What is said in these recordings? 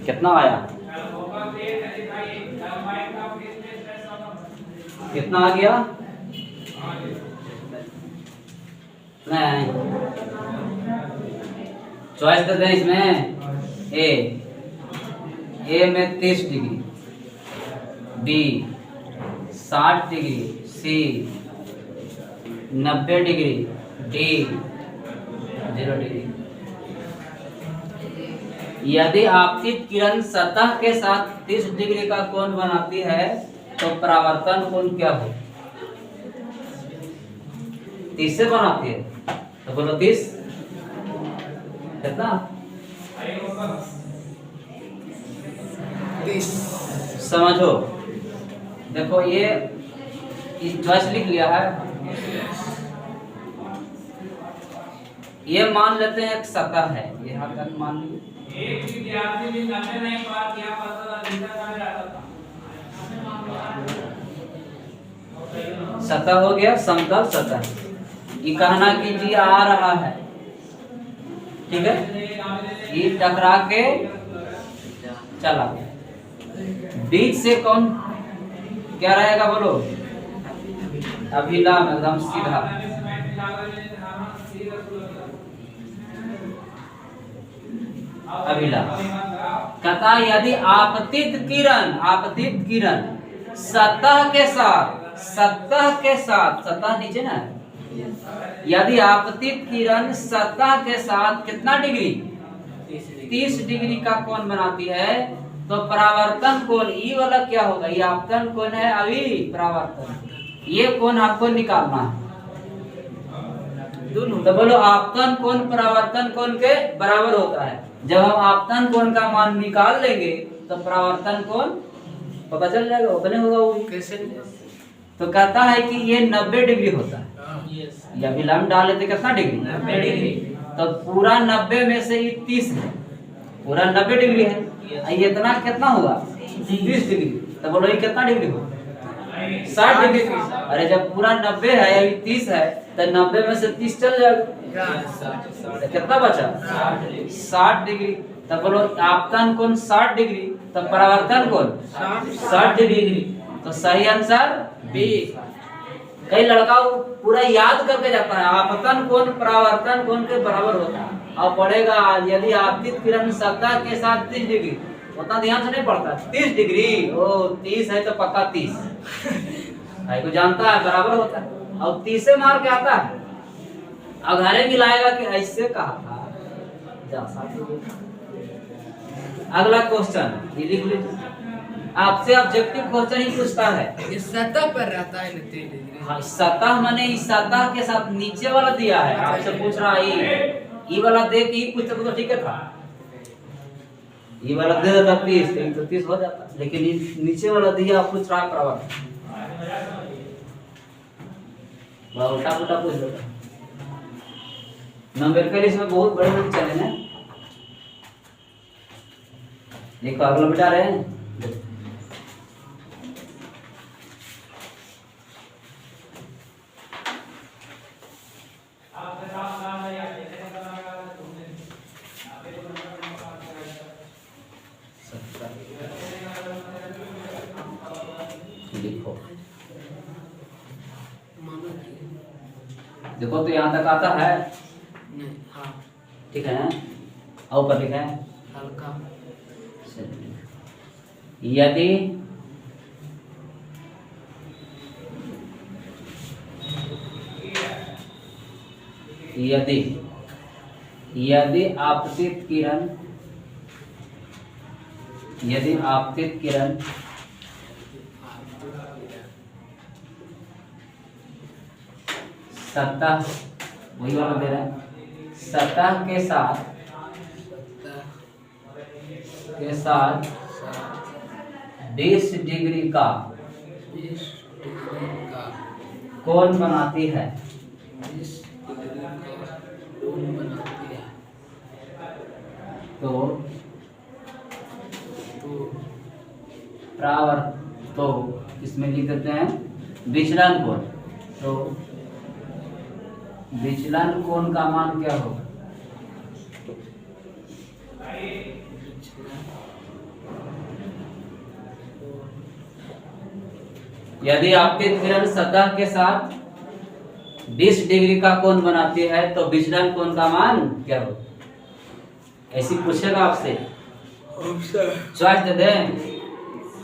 कितना आया? कितना आ गया? नहीं, चॉइस दे दें इसमें। ए में 30 डिग्री, बी 60 डिग्री, सी 90 डिग्री, डी 0 डिग्री। यदि आपतित किरण सतह के साथ 30 डिग्री का कोण बनाती है तो परावर्तन कोण क्या हो? 30 से बनाती है तो बोलो 30 कितना? 30। समझो, देखो ये चॉइस लिख लिया है। ये मान लेते हैं एक सतह है, ये यहाँ तक मान लीजिए। एक विद्यार्थी भी 90 नहीं पार किया, सतह हो गया समतल सतह। ये कहना कि जी आ रहा है, ठीक है, ये टकरा के चला गया। बीच से कौन क्या रहेगा बोलो? अभिलंब, एकदम सीधा। अभिलंब कहता यदि आपतित किरण सतह के साथ सतह नीचे ना, यदि आपतित किरण सतह के साथ कितना डिग्री? 30 डिग्री का कोण बनाती है तो परावर्तन कोण ई वाला क्या होगा? ये आपतन कोण है, अभी परावर्तन, ये कोण आपको निकालना है दोनों। तो बोलो आपतन कोण परावर्तन कोण के बराबर होता है। जब हम आपतन कोण का मान निकाल लेंगे तो परावर्तन कोण पता चल जाएगा, उतने होगा वो कैसे? तो कहता है कि ये 90 डिग्री होता है। या विलंब डाल लेते कितना डिग्री? 90 डिग्री। तो पूरा 90 में से ये 30 है, पूरा 90 डिग्री है। ये इतना कितना हुआ? 30 डिग्री। तो बोलो ये कितना डिग्री हुआ? 60 डिग्री। अरे जब पूरा 90 है, अभी 30 है, तो 90 में से 30 चल जाएगा, तो कितना बचा? 60 डिग्री। तो बोलो आपतन कोण 60 डिग्री, तो परावर्तन कोण 60 डिग्री। तो सही आंसर बी। कई लड़का पूरा याद करके जाता है, आपतन कोण परावर्तन कोण के बराबर होता है, और पढ़ेगा यदि आपतित किरण सतह के साथ 30 डिग्री, उतना ध्यान से नहीं पड़ता। 30 डिग्री, ओ 30 है तो पक्का 30 भाई को जानता है बराबर होता है, और 30 से मार के आता है। अघारे मिलाएगा कि ऐसे कहा था। अगला क्वेश्चन ये लिख लीजिए, आपसे ऑब्जेक्टिव क्वेश्चन ही पूछता है। ये सतह पर रहता है ना 30 डिग्री। हाँ, सतह माने इस सतह के साथ नीचे वाला दिया है, आपसे पूछ रहा है ये वाला दे के ही पूछते तो ठीक है था। ये वाला दे देता 30 तो 30 हो जाता, लेकिन ये नीचे वाला दिया पूछ रहा है परावर्तन, उल्टा पुल्टा पूछ लेता। नंबरकर इसमें बहुत बड़े बड़े चैनल हैं। देखो अगला बिठा रहे हैं, देखो देखो तो यहाँ तक आता है, नहीं, हाँ ठीक है, और ऊपर लिखा है हल्का। यदि यदि यदि आपतित किरण सतह, वही वाला दे रहा है, सतह के साथ 20 डिग्री का कोण बनाती है तो तो इसमें लिख देते हैं विचलन कोण। तो विचलन कोण का मान क्या होगा? यदि आपतित किरण सतह के साथ 20 डिग्री का कोण बनाती है तो विचलन कोण का मान क्या हो? ऐसी पूछेगा आपसे, चॉइस दे दें।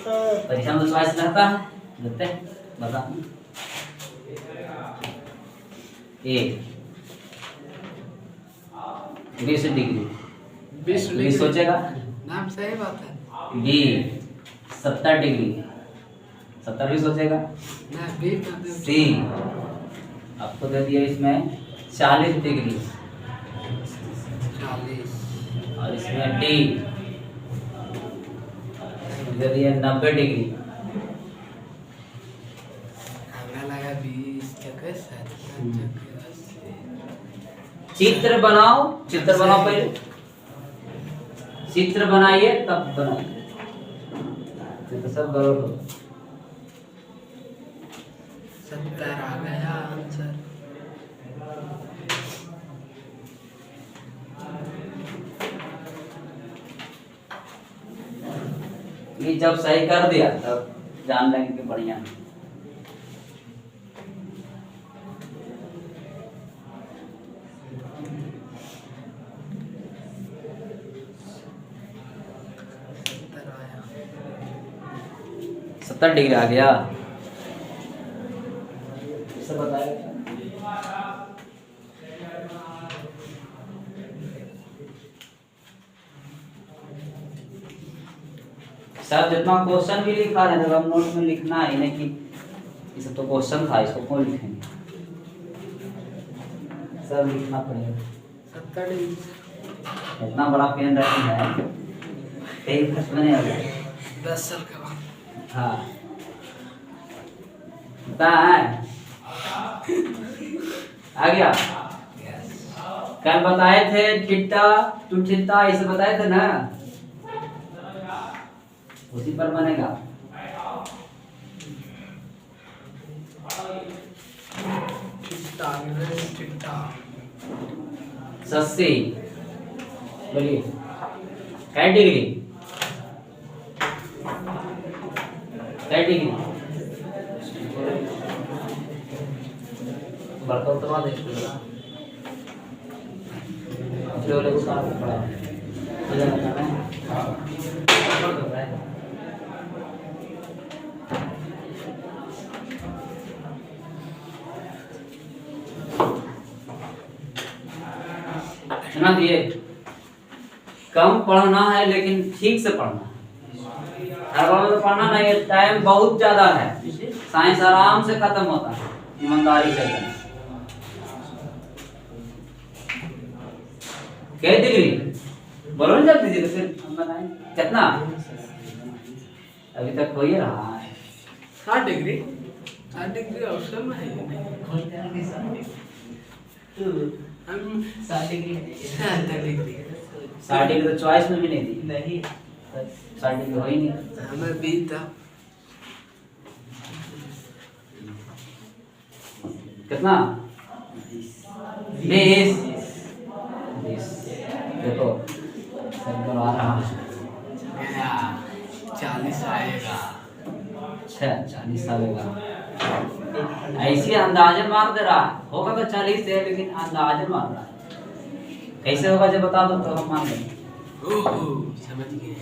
परीक्षा में तो चॉइस रहता है, देते हैं, बता। ए 20 डिग्री, 20 सोचेगा। नाम सही बात है। बी 70 डिग्री, 70 भी सोचेगा। ना बी का दे। सी आपको दे दिया इसमें 40 डिग्री 40 और इसमें डी दे दिया 90 डिग्री। हमें लगा 20 का चित्र बनाओ, चित्र बनाओ, पहले चित्र बनाइए तब बनाइए, तो सब गलत हो। 70 आ गया आंसर। ये जब सही कर दिया तब जान लेंगे कि बढ़िया। आया 70 डिग्री आ गया। इसे बताया सर, जितना क्वेश्चन भी लिखा है जब हम नोट में लिखना है, नहीं कि इसे तो क्वेश्चन था, इसको कौन लिखेंगे, सब लिखना पड़ेगा। 70 डिग्री इतना बड़ा पेन रखी है, कई खर्च में नहीं आ गया। 10 साल का बाद। हाँ बता है आ गया। कल बताए थे थीटा टू थीटा, इसे बताए थे ना, उसी पर बनेगा। चिट्टा सस्सी बोलिए कै डिग्री, कै डिग्री बड़का उतरवा दे इसको जरा, दूसरे वाले को साफ पड़ा हो जाएगा ना। ऊपर कर रहा है। सुना दिए, कम पढ़ना है लेकिन ठीक से पढ़ना है। हर बार में तो पढ़ना नहीं है, टाइम बहुत ज्यादा है, साइंस आराम से खत्म होता है, ईमानदारी से करना। क्या डिग्री बोलो ना जल्दी से, फिर हम बताएं कितना। अभी तक हो ही रहा है 60 डिग्री। 60 डिग्री ऑप्शन में है या नहीं? हम 60 डिग्री 60 डिग्री 60 डिग्री तो चॉइस में भी नहीं दी, नहीं 60 डिग्री हो ही नहीं। हमें भी था। कितना 20 देखो सर्कल आ रहा है। 40 आएगा। अच्छा 40 आएगा, ऐसे अंदाजन मार दे रहा है, होगा तो 40 है लेकिन अंदाजन मार रहा है। कैसे होगा जब बता दो तो हम मान लेंगे। ओहो समझ गए।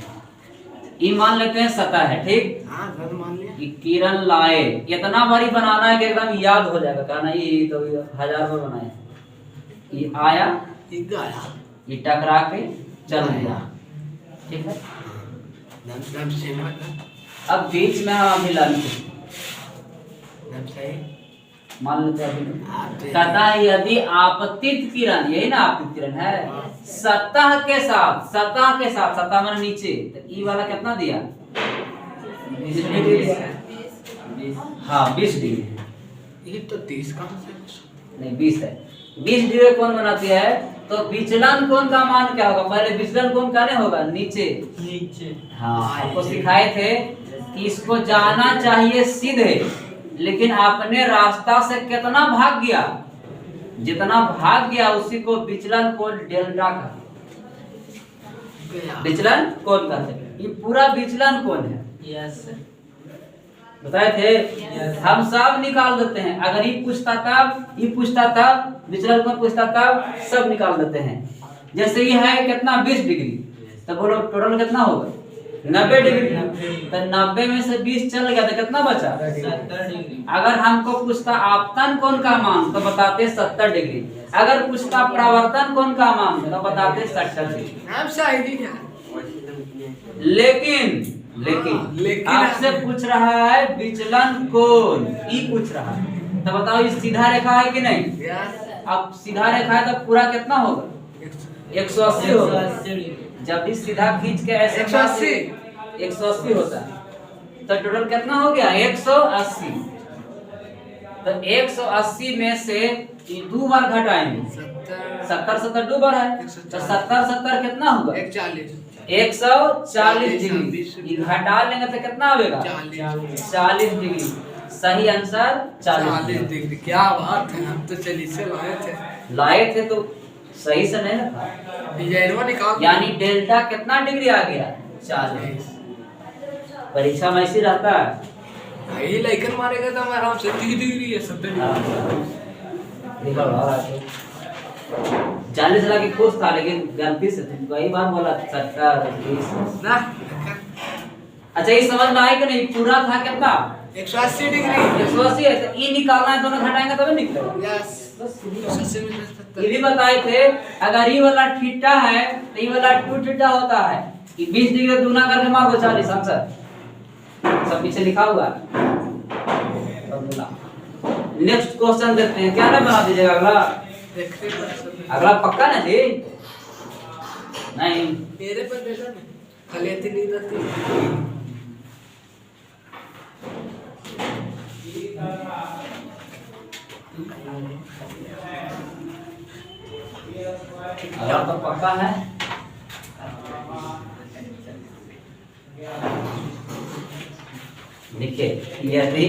ये मान लेते हैं सतह है, ठीक। हाँ सर मान लिया। ये किरण लाए, इतना बारी बनाना है कि एकदम याद हो जाएगा, कहना ये तो 1000 बार बनाए। ये आया, ये गया, ये टकरा के चल गया, ठीक है। दम से मतलब अब बीच में हम अभी लाने दम से मान लेते हैं सतह यदि आपतित किरण, यही ना आपतित किरण है, सतह के साथ, सतह के साथ, सतह माने नीचे, तो ई वाला कितना दिया 20 डिग्री। हाँ 20 डिग्री, ये तो 30 कहाँ से? नहीं 20 है। 20 डिग्री कौन बनाती है तो विचलन कोण का मान क्या होगा, पहले विचलन कोण का नहीं होगा नीचे नीचे। हाँ आपको सिखाए थे कि इसको जाना चाहिए सीधे, लेकिन आपने रास्ता से कितना भाग गया, जितना भाग गया उसी को विचलन कोण डेल्टा का, विचलन कोण कहते हैं। ये पूरा विचलन कोण है। यस बताए थे। हम सब निकाल देते हैं, अगर ये पूछता तब, ये पूछता तब, विचलन कोण पूछता तब, सब निकाल देते हैं। जैसे ये है कितना 20 डिग्री, तो बोलो टोटल कितना होगा 90 डिग्री। तो 90 में से 20 चल गया तो कितना बचा 70 डिग्री। अगर हमको पूछता आपतन कोण का मान तो बताते 70 डिग्री, अगर पूछता परावर्तन कोण का मान तो बताते 60 डिग्री। आप शायरी है। लेकिन लेकिन आपसे पूछ रहा है विचलन कोण, ई पूछ रहा है, तो बताओ ये सीधा रेखा है कि नहीं। अब सीधा रेखा है तो पूरा कितना होगा 180 होगा। जब भी सीधा खींच के ऐसे 180 होता है, तो टोटल कितना हो गया 180। तो 180 में से ये 2 बार घटाएंगे, 70 2 बार है, तो 70 कितना होगा 140 डिग्री। ये घटा लेंगे तो कितना आएगा 40 डिग्री। सही आंसर 40 डिग्री। क्या बात है, हम तो चलिए से लाए थे तो सही से नहीं रखा। डिजाइनवा निकाल, यानी डेल्टा कितना डिग्री आ गया 40। परीक्षा में ऐसे रहता है। ये लाइकन मारेगा तो हमारा आराम से 30 डिग्री है 70 डिग्री। 40 लाख खुश था, लेकिन गलती से तुम कई बार बोला 70 20 ना। अच्छा ये समझ में आया कि नहीं, पूरा था कितना 180 डिग्री। 180 है, तो ये निकालना है, दोनों घटाएंगे तभी निकलेगा। यस, बस ये ये भी बताए थे, अगर ये वाला थीटा है तो ये वाला 2 थीटा होता है। ये 20 डिग्री दूना करके मार दो 40 आंसर, सब पीछे लिखा हुआ है। नेक्स्ट क्वेश्चन देखते हैं, क्या ना बना दीजिएगा अगला। अगला पक्का ना जी, नहीं मेरे पर देखा ना, खाली इतनी नहीं रहती। अगला तो पक्का है। देखिए यदि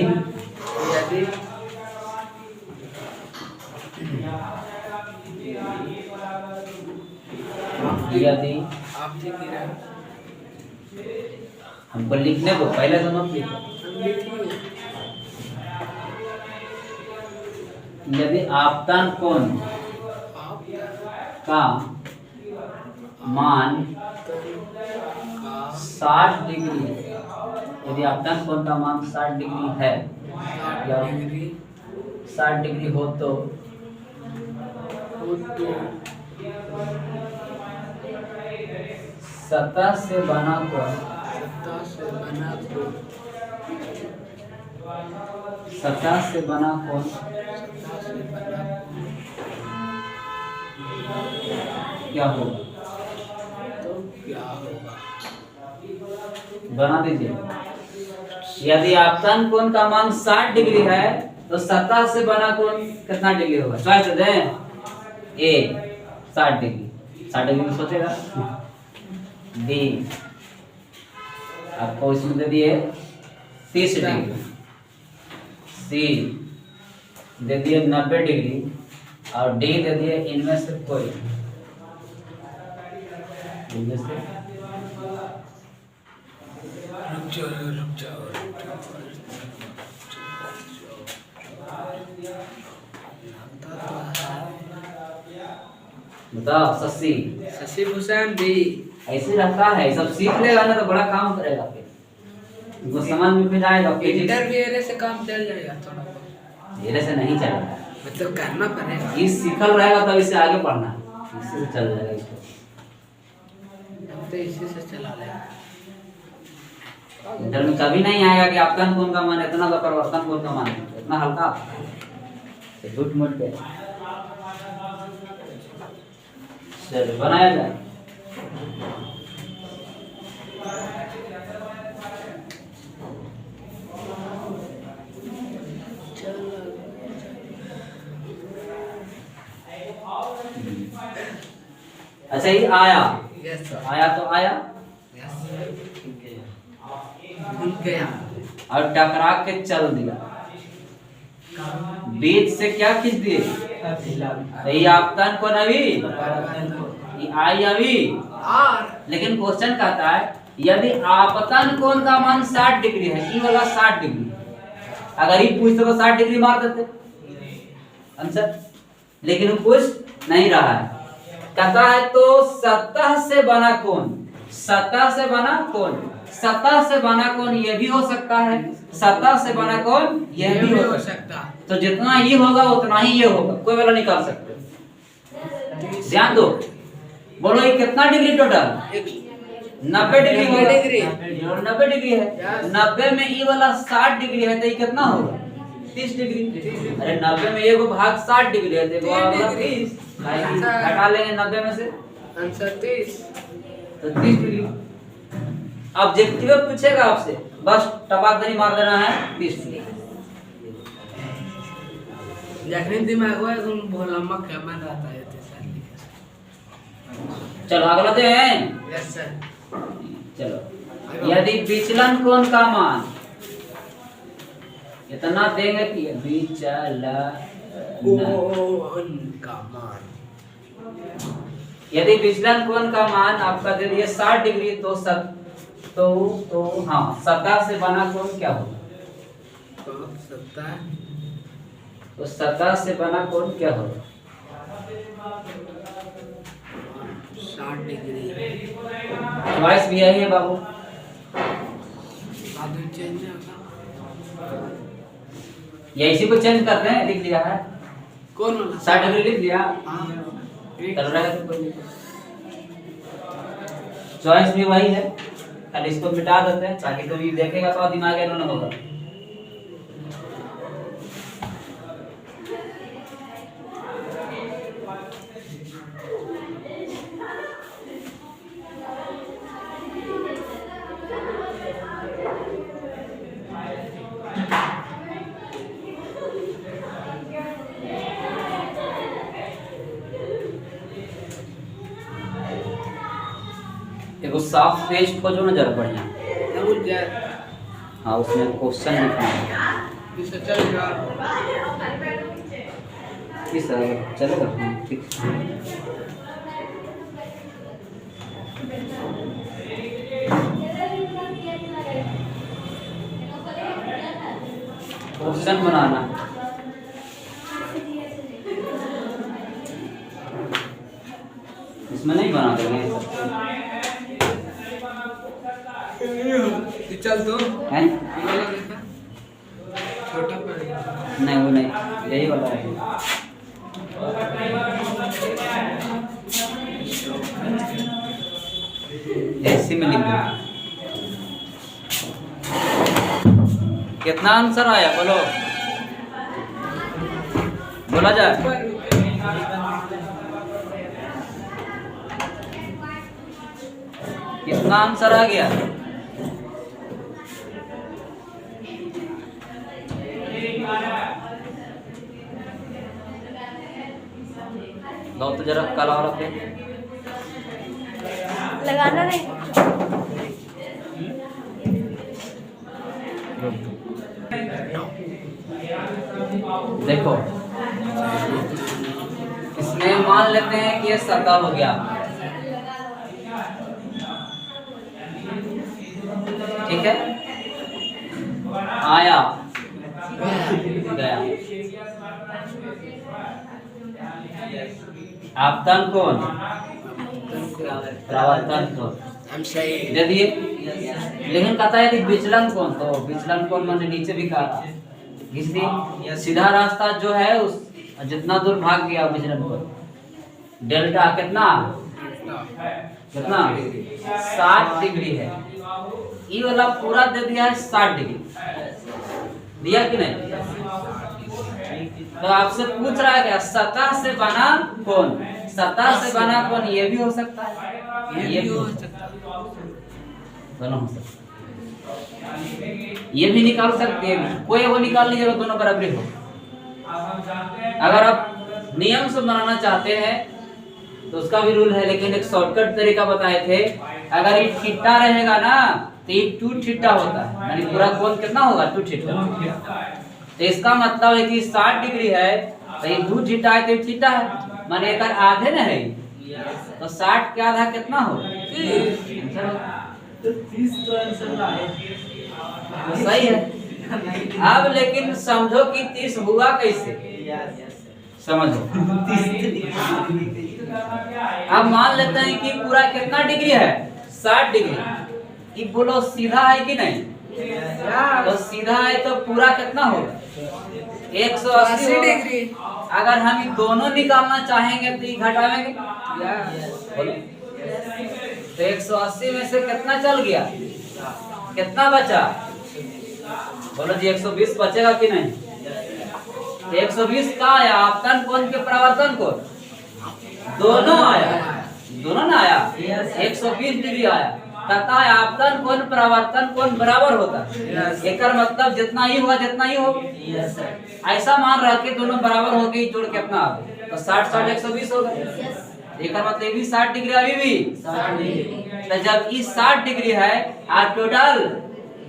आप जी की रहे हमको लिखने को पहले तो मत लिखो। यदि आपतन कोण का मान 60 डिग्री है, यदि आपतन कोण का मान 60 डिग्री है या 60 डिग्री हो तो सतह से बना कोण क्या होगा, तो क्या होगा बना दीजिए। यदि आपतन कोण का मान 60 डिग्री है तो सतह से बना कोण कितना डिग्री होगा, चॉइस दें। ए 60 डिग्री, 60 डिग्री सोचेगा। बी आपको इसमें दे दिए 30 डिग्री। सी दे दिए 90 डिग्री और डी दे दिए इनमें से कोई, इनमें से रुक जाओ। बताओ। शशि भूषण भी ऐसे रहता है, सब सीख लेगा ना तो बड़ा काम करेगा, फिर वो समझ में फिर आएगा। इंटरव्यू से काम चल जाएगा, थोड़ा धीरे से नहीं चलेगा, मतलब करना पड़ेगा। ये सीखल रहेगा तब इससे आगे पढ़ना है, इससे चल जाएगा इसको। तो इसी से चला लेगा। इंटर में कभी नहीं आएगा कि आपतन कोण का मान इतना तो परिवर्तन कोण का मान इतना हल्का, झूठ मूठ के चल बनाया जाए। अच्छा ये आया, यस सर, आया तो आया भूल गया और टकरा के चल दिया, बीच से क्या खींच दिए, तो ये आपतन कोण अभी, ये आई अभी। लेकिन क्वेश्चन कहता है यदि आपतन कोण का मान 60 डिग्री है, ये वाला 60 डिग्री अगर ये पूछते तो 60 डिग्री मार देते आंसर, लेकिन वो पूछ नहीं रहा है। कहता है तो सतह से बना कोण, सतह से बना कोण, सतह से बना कोण ये भी हो सकता है, सतह से बना कोण ये भी हो सकता है। तो जितना ये होगा उतना ही ये होगा, कोई वाला निकाल सकते। ध्यान दो, बोलो ये कितना डिग्री टोटल? 90 डिग्री होगा। 90 डिग्री है, 90 में ये वाला 60 डिग्री है, तो ये कितना होगा? 30 डिग्री। अरे 90 में ये को भाग 60 डिग्री है, देखो वाला 30 हटा लेंगे 90 में से आंसर 30, तो 30 डिग्री। ऑब्जेक्टिव पूछेगा आपसे, बस टपाकदनी मार देना है 30 डिग्री। जखनी दिमाग में तुम भोलम्मा कैमरा रहता है ते साली। चलो अगला दे हैं। Yes sir. चलो, यदि विचलन कोण का मान इतना देंगे कि विचलन कोण का मान, यदि विचलन कोण का मान आपका दे दिया 60 डिग्री, तो हाँ सतह से बना कोण क्या होगा? तो सतह से बना कोण क्या होगा? 60 डिग्री। चॉइस भी यही है बाबू। आदमी चेंज होगा। ये इसी को चेंज करते हैं, लिख लिया है कौन वाला? 60 डिग्री लिख लिया, हाँ। चल रहा है तो कोई चॉइस भी वही है, खाली इसको मिटा देते हैं ताकि कभी देखेगा तो दिमाग एनो न होगा। एगो साफ पेज खोजो ना जरा बढ़िया। समझ जाए। हाँ उसमें क्वेश्चन लिखना है। इसे चलेगा। किस चलेगा? ठीक। क्वेश्चन बनाना, इसमें नहीं बना देंगे चल तो हैं? ये वाला देखा छोटा पड़ेगा। नहीं वो नहीं, यही वाला है। ऐसे में लिख दो। कितना आंसर आया बोलो, बोला जाए। कितना आंसर आ गया? लो तो जरा कल और रखे लगाना नहीं। देखो इसमें मान लेते हैं कि ये सतह हो गया, ठीक है, आया गया। आपतन कोण, प्रवर्तन कोण दे दिए, लेकिन कहता है कि विचलन कोण, तो विचलन कोण मैंने नीचे भी कहा, इसलिए सीधा रास्ता जो है उस जितना दूर भाग गया विचलन कोण, डेल्टा कितना कितना 60 डिग्री है। ये वाला पूरा दे दिया है 60 डिग्री, दिया कि नहीं? तो आपसे पूछ रहा है क्या? सतह से बना कोण, सतह से बना कोण ये भी हो सकता है, ये भी हो सकता है, दोनों हो सकता है, ये भी निकाल सकते हैं, कोई वो निकाल लीजिएगा, दोनों बराबरी हो। अगर आप नियम से बनाना चाहते हैं तो उसका भी रूल है, लेकिन एक शॉर्टकट तरीका बताए थे। अगर ये थीटा रहेगा ना तो ये 2 थीटा होता है, यानी पूरा कोण कितना होगा? 2 थीटा। तो इसका मतलब है कि 60 डिग्री है तो ये 2 थीटा है, तो थीटा है, माने एक आधे ना है, तो 60 के आधा कितना हो? 30। तो 30 तो आंसर है, सही है। अब लेकिन समझो कि 30 हुआ कैसे, समझो। अब मान लेते हैं कि पूरा कितना डिग्री है, 60 डिग्री। ये बोलो सीधा है कि नहीं? तो सीधा है तो पूरा कितना होगा, 180 डिग्री। अगर हम ये दोनों निकालना चाहेंगे तो ये घटाएंगे, बोलो। तो 180 में से कितना चल गया, कितना बचा, बोलो जी 120 बचेगा कि नहीं? 120 का आया, आपतन कोण के परावर्तन कोण दोनों आया, दोनों ना आया, 120 डिग्री आया तथा आपतन कोण परावर्तन कोण बराबर होता है। एक मतलब जितना ही हुआ जितना ही हो, ऐसा मान रहा कि दोनों बराबर हो गई, जोड़ कितना आ गया, तो 60 60 120 होगा। एक मतलब भी 60 डिग्री अभी भी, तो जब ये 60 डिग्री है और टोटल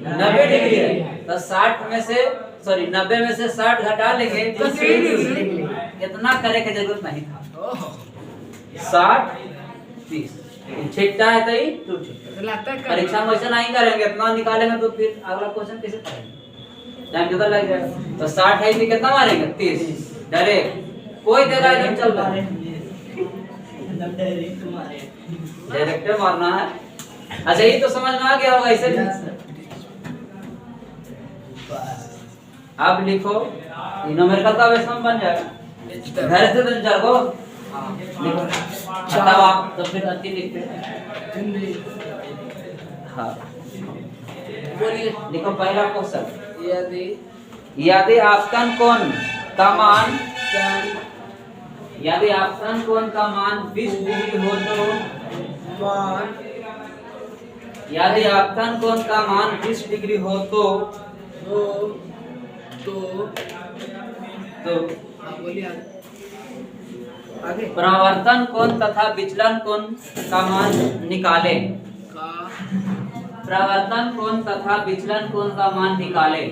90 डिग्री है, तो 60 में से सॉरी 90 में से 60 घटा लेंगे तो इतना करे की जरूरत नहीं था। 60 30 छिट्टा है तो ही टूट। परीक्षा में वैसे नहीं करेंगे, इतना निकालेंगे तो फिर अगला क्वेश्चन कैसे करेंगे, टाइम ज्यादा लग जाएगा। तो 60 है तो कितना मारेंगे 30 डायरेक्ट, कोई देगा नहीं चल रहा है, डायरेक्ट मारना है। अच्छा ये तो समझ में आ गया होगा ऐसे भी। अब लिखो न्यूमेरिकल का वेक्शन बन जाएगा, घर से तो चार को लिखो, बताओ आप तो फिर अति लिखते हैं। हाँ बोलिए, लिखो पहला क्वेश्चन, यदि आपतन कोण का मान, यदि आपतन कोण का मान 20 डिग्री हो तो, यदि आपतन कोण का मान 20 डिग्री हो तो बोलिए आगे। परावर्तन कोण तथा विचलन कोण का मान निकाले, परावर्तन कोण तथा विचलन कोण का मान निकाले,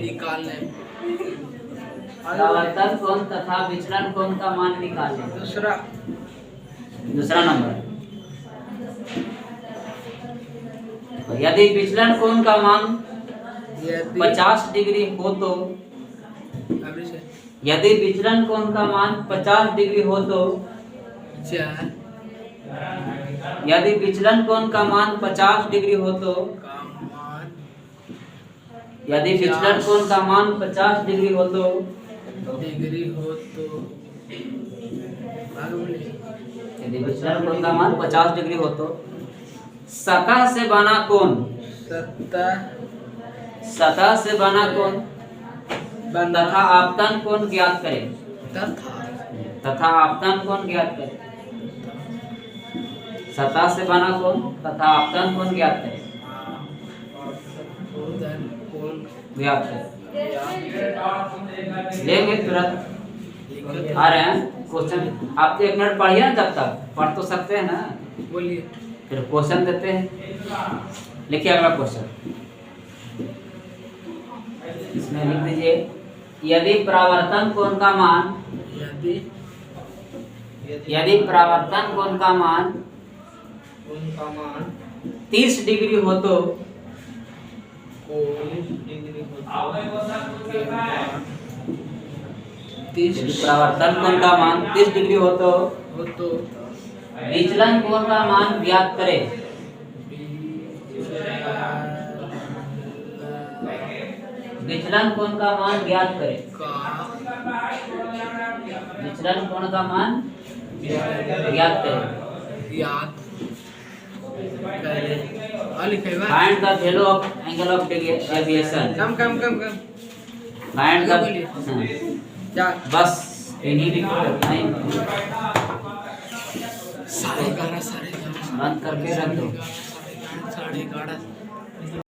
परावर्तन कोण तथा विचलन कोण का मान निकाले। दूसरा नंबर, यदि विचलन कोण का मान 50 डिग्री हो तो, यदि विचलन कोण का मान 50 डिग्री हो तो, यदि विचलन कोण का मान 50 डिग्री हो तो, यदि विचलन कोण का मान 50 डिग्री हो तो, यदि विचलन कोण का मान 50 डिग्री हो तो सतह से बना कोण, सतह से बना कोण तथा आपतन कोण ज्ञात करें, तथा आपतन कोण ज्ञात करें, सतह से बना कोण तथा आपतन कोण ज्ञात करें, ज्ञात करें। लेंगे तुरंत आ रहे हैं क्वेश्चन, आप 1 मिनट पढ़िए ना, जब तक पढ़ तो सकते हैं ना, बोलिए। फिर क्वेश्चन देते हैं। लिखिए अगला क्वेश्चन, इसमें लिख दीजिए, यदि परावर्तन कोण का मान, यदि परावर्तन कोण का मान 30 डिग्री हो तो, परावर्तन कोण का मान 30 डिग्री हो तो विचलन कोण का मान ज्ञात करें, विचलन कोण का मान ज्ञात करें, विचलन कोण का मान ज्ञात करें। Find the value of angle of deviation, find the, बस इन्हीं लिखना है, बंद करके रख दो।